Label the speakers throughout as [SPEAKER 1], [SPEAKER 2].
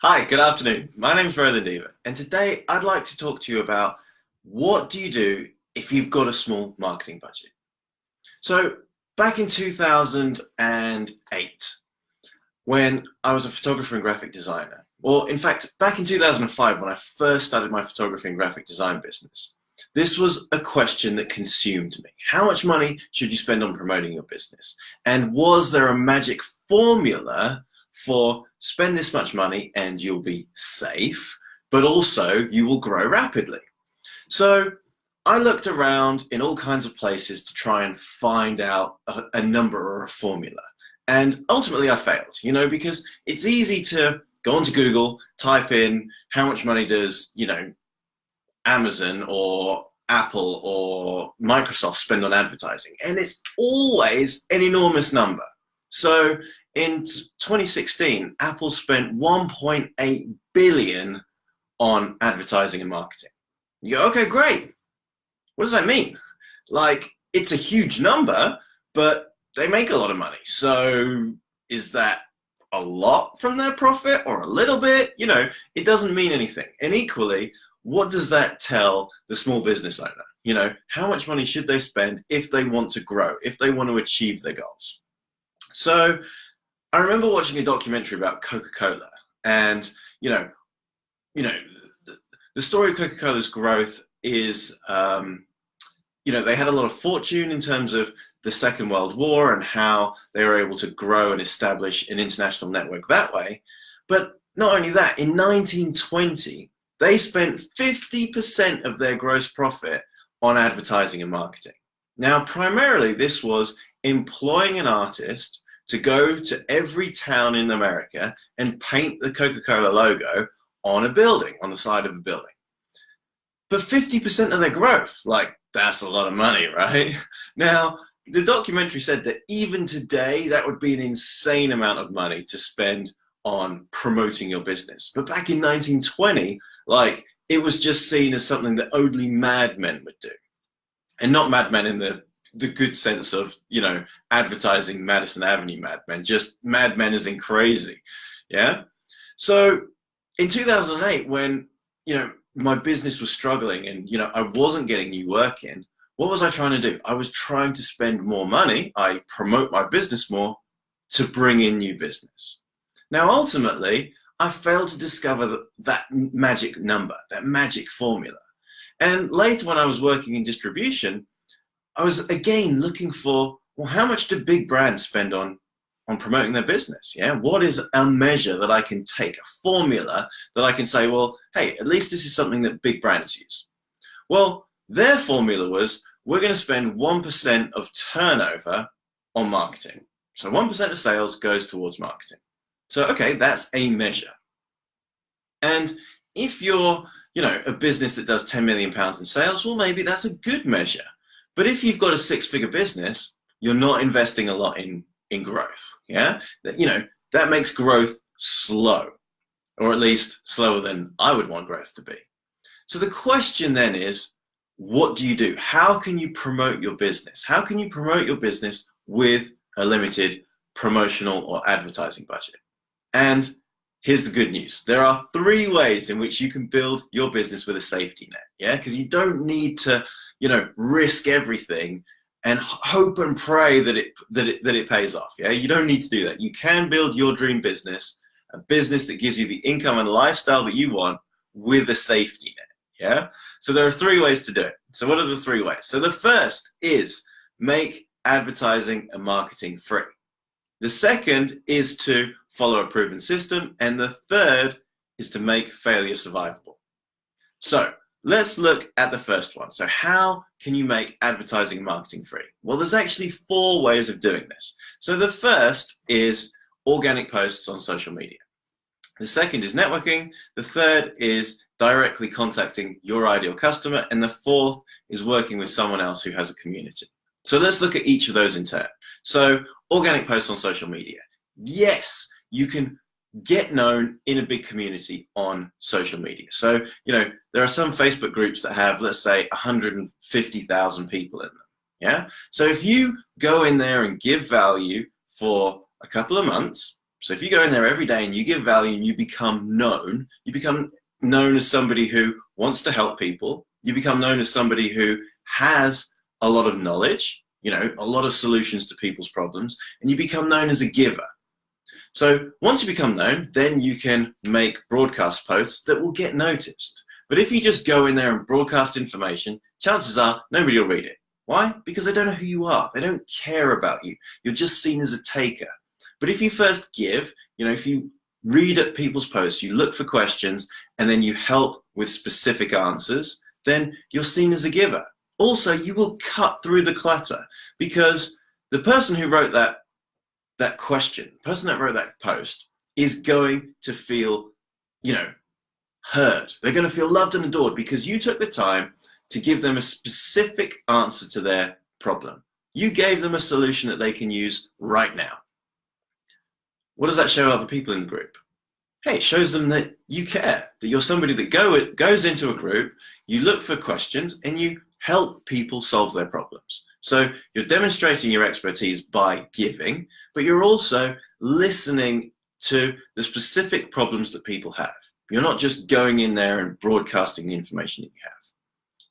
[SPEAKER 1] Hi, good afternoon. My name's Roland Eva, and today I'd like to talk to you about what do you do if you've got a small marketing budget. So, back in 2008, when I was a photographer and graphic designer, or in fact, back in 2005 when I first started my photography and graphic design business, this was a question that consumed me. How much money should you spend on promoting your business? And was there a magic formula for spend this much money and you'll be safe, but also you will grow rapidly? So I looked around in all kinds of places to try and find out a number or a formula. And ultimately I failed, because it's easy to go onto Google, type in how much money does, Amazon or Apple or Microsoft spend on advertising, and it's always an enormous number. So in 2016, Apple spent 1.8 billion on advertising and marketing. You go, okay, great. What does that mean? Like, it's a huge number, but they make a lot of money. So is that a lot from their profit or a little bit? It doesn't mean anything. And equally, what does that tell the small business owner? How much money should they spend if they want to grow, if they want to achieve their goals? So I remember watching a documentary about Coca-Cola, and the story of Coca-Cola's growth is, they had a lot of fortune in terms of the Second World War and how they were able to grow and establish an international network that way. But not only that, in 1920, they spent 50% of their gross profit on advertising and marketing. Now, primarily, this was employing an artist to go to every town in America and paint the Coca-Cola logo on a building, on the side of a building. But 50% of their growth, that's a lot of money, right? Now, the documentary said that even today, that would be an insane amount of money to spend on promoting your business. But back in 1920, it was just seen as something that only madmen would do. And not madmen in the good sense of, advertising Madison Avenue madmen, just madmen as in crazy. Yeah. So in 2008, when, my business was struggling and, I wasn't getting new work in, what was I trying to do? I was trying to spend more money. I promote my business more to bring in new business. Now, ultimately, I failed to discover that magic number, that magic formula. And later when I was working in distribution, I was again looking for, well, how much do big brands spend on promoting their business? Yeah, what is a measure that I can take, a formula that I can say, well, hey, at least this is something that big brands use. Well, their formula was, we're going to spend 1% of turnover on marketing. So 1% of sales goes towards marketing. So, okay, that's a measure. And if you're, a business that does 10 million pounds in sales, well, maybe that's a good measure. But if you've got a six-figure business, you're not investing a lot in growth. Yeah. That makes growth slow, or at least slower than I would want growth to be. So the question then is, what do you do? How can you promote your business? How can you promote your business with a limited promotional or advertising budget? And here's the good news. There are 3 ways in which you can build your business with a safety net. Yeah, because you don't need to, risk everything and hope and pray that it pays off. Yeah, you don't need to do that. You can build your dream business, a business that gives you the income and lifestyle that you want with a safety net. Yeah, so there are 3 ways to do it. So what are the 3 ways? So the first is make advertising and marketing free. The second is to follow a proven system. And the third is to make failure survivable. So let's look at the first one. So how can you make advertising and marketing free? Well, there's actually 4 ways of doing this. So the first is organic posts on social media. The second is networking. The third is directly contacting your ideal customer. And the fourth is working with someone else who has a community. So let's look at each of those in turn. So organic posts on social media. Yes, you can get known in a big community on social media. So, there are some Facebook groups that have, let's say, 150,000 people in them. Yeah. So if you go in there and give value for a couple of months, So if you go in there every day and you give value and you become known as somebody who wants to help people, you become known as somebody who has a lot of knowledge, a lot of solutions to people's problems, and you become known as a giver. So once you become known, then you can make broadcast posts that will get noticed. But if you just go in there and broadcast information, chances are nobody will read it. Why? Because they don't know who you are. They don't care about you. You're just seen as a taker. But if you first give, if you read at people's posts, you look for questions, and then you help with specific answers, then you're seen as a giver. Also, you will cut through the clutter, because the person who wrote that question, the person that wrote that post, is going to feel, heard. They're going to feel loved and adored because you took the time to give them a specific answer to their problem. You gave them a solution that they can use right now. What does that show other people in the group? Hey, it shows them that you care, that you're somebody that goes into a group, you look for questions, and you help people solve their problems. So you're demonstrating your expertise by giving, but you're also listening to the specific problems that people have. You're not just going in there and broadcasting the information that you have.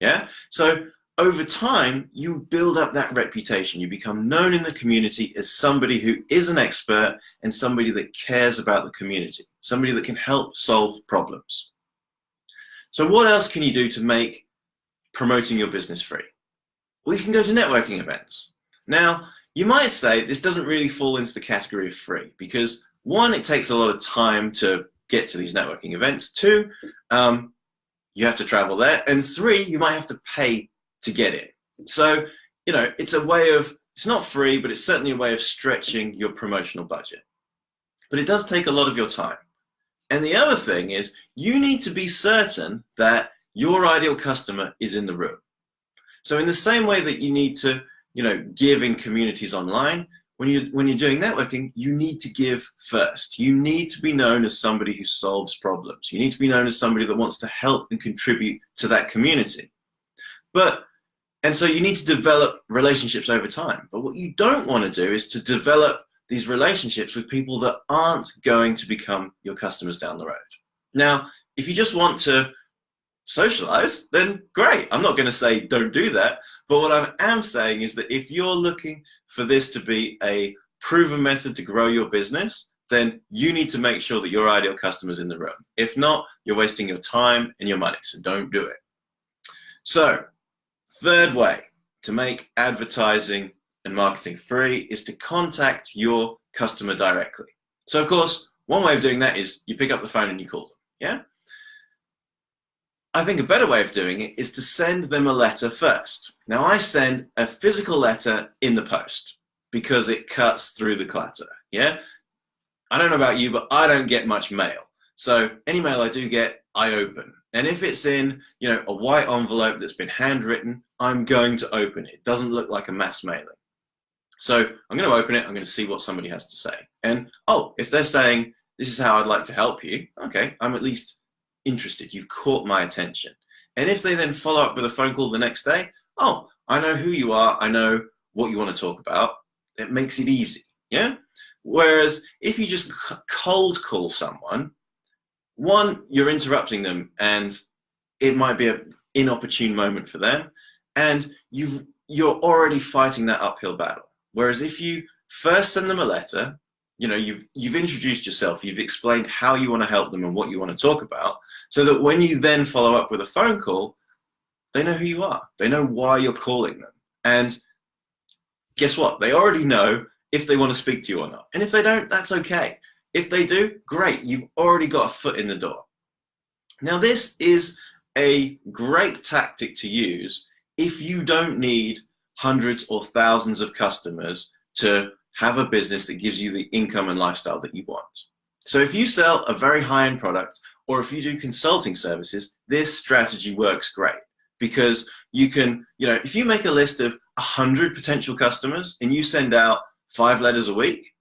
[SPEAKER 1] Yeah? So over time, you build up that reputation. You become known in the community as somebody who is an expert and somebody that cares about the community, somebody that can help solve problems. So what else can you do to make promoting your business free? Well, you can go to networking events. Now, you might say this doesn't really fall into the category of free because, one, it takes a lot of time to get to these networking events. Two, you have to travel there. And three, you might have to pay to get in. So, it's not free, but it's certainly a way of stretching your promotional budget. But it does take a lot of your time. And the other thing is you need to be certain that your ideal customer is in the room. So in the same way that you need to, give in communities online, when you're doing networking, you need to give first. You need to be known as somebody who solves problems. You need to be known as somebody that wants to help and contribute to that community. And so you need to develop relationships over time. But what you don't want to do is to develop these relationships with people that aren't going to become your customers down the road. Now, if you just want to socialize, then great. I'm not going to say don't do that. But what I am saying is that if you're looking for this to be a proven method to grow your business, then you need to make sure that your ideal customer's in the room. If not, you're wasting your time and your money. So don't do it. So, third way to make advertising and marketing free is to contact your customer directly. So of course, one way of doing that is you pick up the phone and you call them, yeah? I think a better way of doing it is to send them a letter first. Now I send a physical letter in the post because it cuts through the clutter, yeah? I don't know about you, but I don't get much mail. So any mail I do get, I open. And if it's in, a white envelope that's been handwritten, I'm going to open it. It doesn't look like a mass mailing. So I'm going to open it. I'm going to see what somebody has to say. And, if they're saying, this is how I'd like to help you, okay, I'm at least interested. You've caught my attention. And if they then follow up with a phone call the next day, I know who you are. I know what you want to talk about. It makes it easy, yeah? Whereas if you just cold call someone, one, you're interrupting them and it might be an inopportune moment for them, and you're already fighting that uphill battle. Whereas if you first send them a letter, you've introduced yourself, you've explained how you want to help them and what you want to talk about, so that when you then follow up with a phone call, they know who you are. They know why you're calling them. And guess what? They already know if they want to speak to you or not. And if they don't, that's okay. If they do, great, you've already got a foot in the door. Now, this is a great tactic to use if you don't need hundreds or thousands of customers to have a business that gives you the income and lifestyle that you want. So if you sell a very high-end product, or if you do consulting services, this strategy works great because you can, if you make a list of 100 potential customers and you send out 5 letters a week,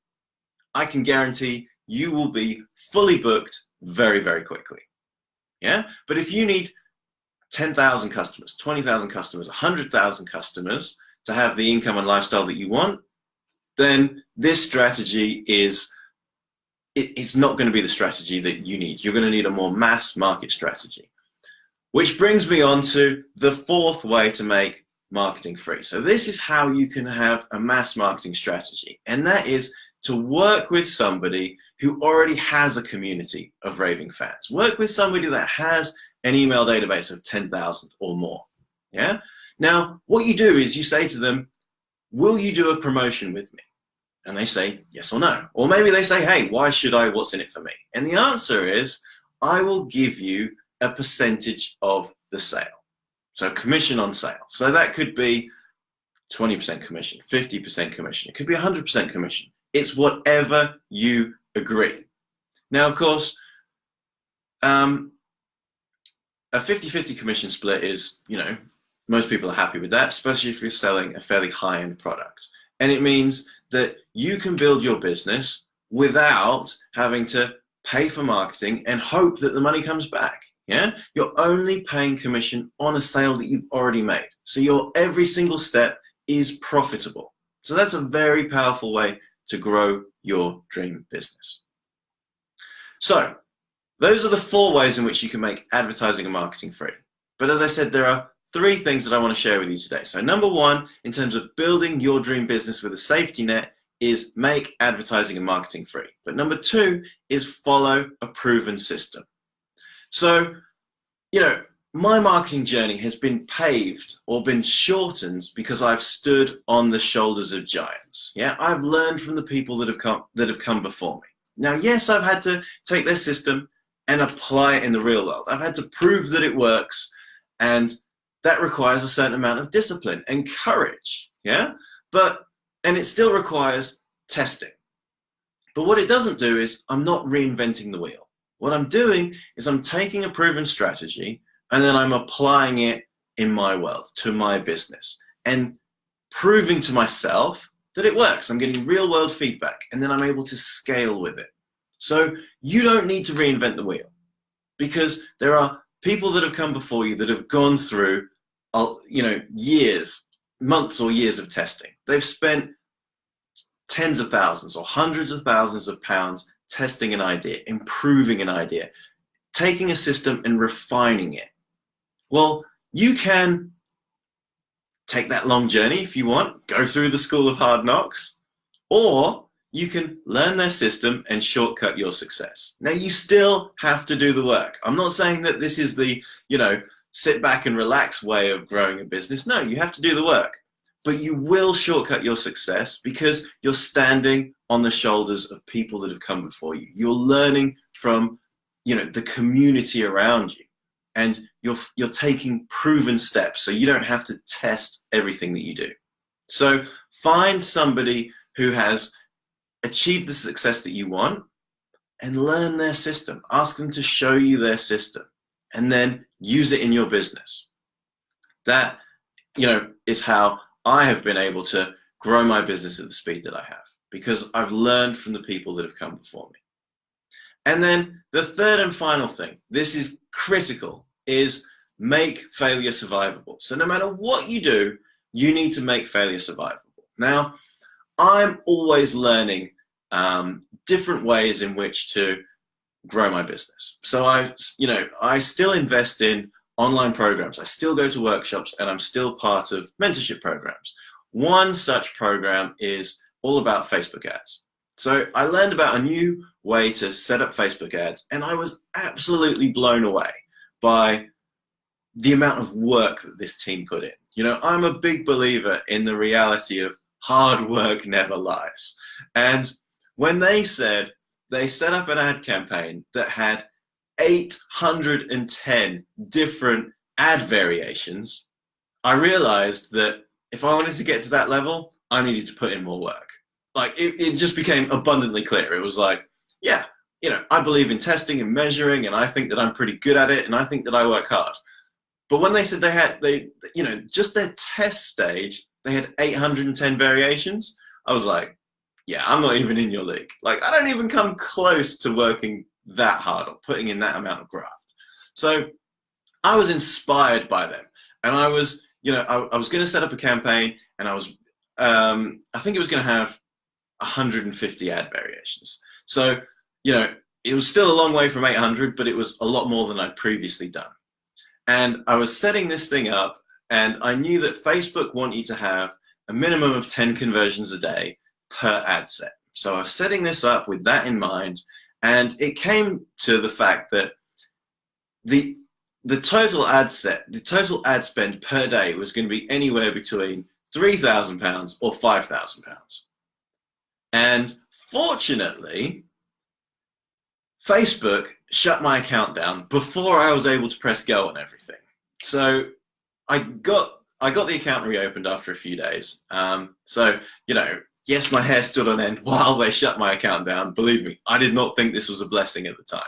[SPEAKER 1] I can guarantee you will be fully booked very, very quickly. Yeah? But if you need 10,000 customers, 20,000 customers, 100,000 customers to have the income and lifestyle that you want, then this strategy is it's not going to be the strategy that you need. You're going to need a more mass market strategy. Which brings me on to the fourth way to make marketing free. So this is how you can have a mass marketing strategy, and that is to work with somebody who already has a community of raving fans. Work with somebody that has an email database of 10,000 or more. Yeah. Now, what you do is you say to them, will you do a promotion with me? And they say yes or no. Or maybe they say, hey, why should I? What's in it for me? And the answer is, I will give you a percentage of the sale. So commission on sale. So that could be 20% commission, 50% commission. It could be 100% commission. It's whatever you agree. Now, of course, a 50-50 commission split is, most people are happy with that, especially if you're selling a fairly high-end product. And it means that you can build your business without having to pay for marketing and hope that the money comes back. Yeah, you're only paying commission on a sale that you've already made. So your every single step is profitable. So that's a very powerful way to grow your dream business. So those are the 4 ways in which you can make advertising and marketing free. But as I said, there are 3 things that I want to share with you today. So number 1, in terms of building your dream business with a safety net, is make advertising and marketing free. But number 2 is follow a proven system. So, my marketing journey has been paved or been shortened because I've stood on the shoulders of giants. Yeah, I've learned from the people that have come before me. Now, yes, I've had to take their system and apply it in the real world. I've had to prove that it works, and that requires a certain amount of discipline and courage. Yeah, and it still requires testing. But what it doesn't do is I'm not reinventing the wheel. What I'm doing is I'm taking a proven strategy and then I'm applying it in my world, to my business, and proving to myself that it works. I'm getting real world feedback, and then I'm able to scale with it. So you don't need to reinvent the wheel, because there are people that have come before you that have gone through, years, months or years of testing. They've spent tens of thousands or hundreds of thousands of pounds testing an idea, improving an idea, taking a system and refining it. Well, you can take that long journey if you want, go through the school of hard knocks, or you can learn their system and shortcut your success. Now, you still have to do the work. I'm not saying that this is the, sit back and relax way of growing a business. No, you have to do the work. But you will shortcut your success because you're standing on the shoulders of people that have come before you. You're learning from, the community around you, and you're taking proven steps, so you don't have to test everything that you do. So find somebody who has achieved the success that you want and learn their system. Ask them to show you their system, and then use it in your business. That, is how I have been able to grow my business at the speed that I have, because I've learned from the people that have come before me. And then the third and final thing, this is critical, is make failure survivable. So no matter what you do, you need to make failure survivable. Now, I'm always learning different ways in which to grow my business. So I still invest in online programs. I still go to workshops, and I'm still part of mentorship programs. One such program is all about Facebook ads. So I learned about a new way to set up Facebook ads, and I was absolutely blown away by the amount of work that this team put in. I'm a big believer in the reality of hard work never lies. And when they said they set up an ad campaign that had 810 different ad variations, I realized that if I wanted to get to that level, I needed to put in more work. It just became abundantly clear. It was like, yeah, I believe in testing and measuring, and I think that I'm pretty good at it, and I think that I work hard. But when they said just their test stage, they had 810 variations, I was like, yeah, I'm not even in your league. I don't even come close to working that hard or putting in that amount of graft. So I was inspired by them, and I was going to set up a campaign, and I think it was going to have 150 ad variations. So you know, it was still a long way from 800, but it was a lot more than I'd previously done. And I was setting this thing up, and I knew that Facebook want you to have a minimum of 10 conversions a day per ad set. So I was setting this up with that in mind, and it came to the fact that the total ad set, the total ad spend per day was going to be anywhere between £3,000 or £5,000. And fortunately, Facebook shut my account down before I was able to press go on everything. So I got the account reopened after a few days. So, you know, yes, my hair stood on end while they shut my account down. Believe me, I did not think this was a blessing at the time.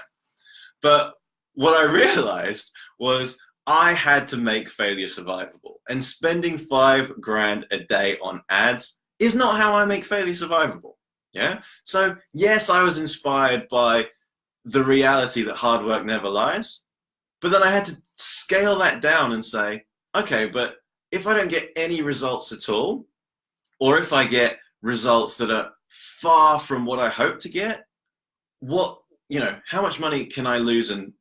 [SPEAKER 1] But what I realized was I had to make failure survivable. And spending $5,000 a day on ads is not how I make failure survivable. Yeah. So yes, I was inspired by the reality that hard work never lies, but then I had to scale that down and say, okay, but if I don't get any results at all, or if I get results that are far from what I hope to get, how much money can I lose and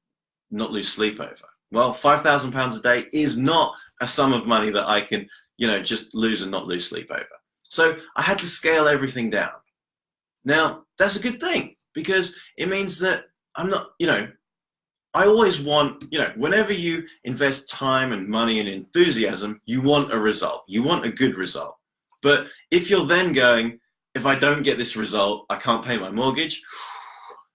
[SPEAKER 1] not lose sleep over? Well, £5,000 a day is not a sum of money that I can, just lose and not lose sleep over. So I had to scale everything down. Now, that's a good thing, because it means that I'm not, I always want, whenever you invest time and money and enthusiasm, you want a result. You want a good result. But if you're then going, if I don't get this result, I can't pay my mortgage,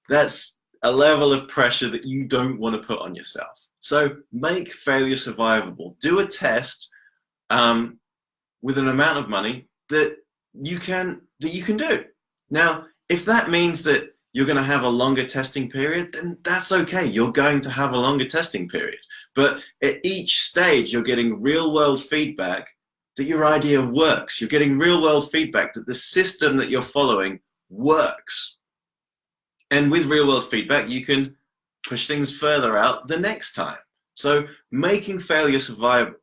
[SPEAKER 1] that's a level of pressure that you don't want to put on yourself. So make failure survivable. Do a test with an amount of money that you can do. Now, if that means that you're going to have a longer testing period, then that's okay. You're going to have a longer testing period. But at each stage, you're getting real-world feedback that your idea works. You're getting real-world feedback that the system that you're following works. And with real-world feedback, you can push things further out the next time. So making failure survivable,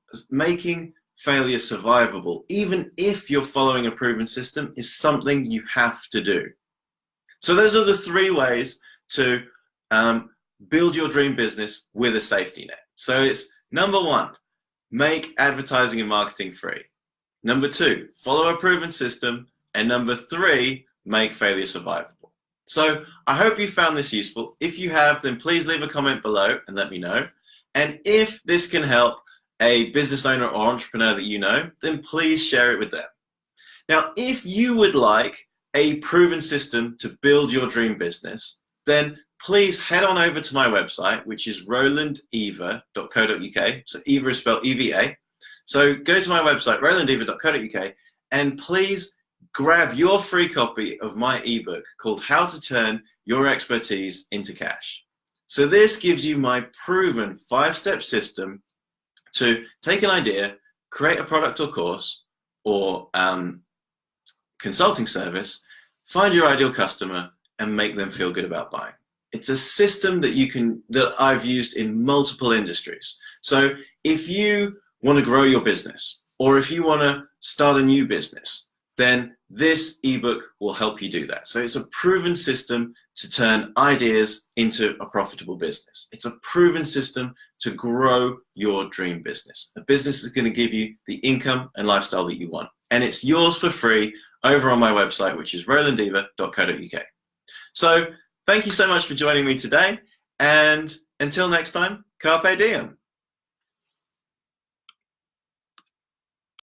[SPEAKER 1] even if you're following a proven system, is something you have to do. So those are the 3 ways to build your dream business with a safety net. So it's number 1, make advertising and marketing free. Number 2, follow a proven system. And number 3, make failure survivable. So I hope you found this useful. If you have, then please leave a comment below and let me know. And if this can help a business owner or entrepreneur that you know, then please share it with them. Now, if you would like a proven system to build your dream business, then please head on over to my website, which is rolandeva.co.uk. So Eva is spelled EVA. So go to my website, rolandeva.co.uk, and please grab your free copy of my ebook called How to Turn Your Expertise into Cash. So this gives you my proven 5-step system to take an idea, create a product or course or consulting service, find your ideal customer, and make them feel good about buying. It's a system that I've used in multiple industries. So if you want to grow your business, or if you want to start a new business, then this ebook will help you do that. So it's a proven system to turn ideas into a profitable business. It's a proven system to grow your dream business. A business is going to give you the income and lifestyle that you want. And it's yours for free over on my website, which is rolandeva.co.uk. So thank you so much for joining me today. And until next time, carpe diem.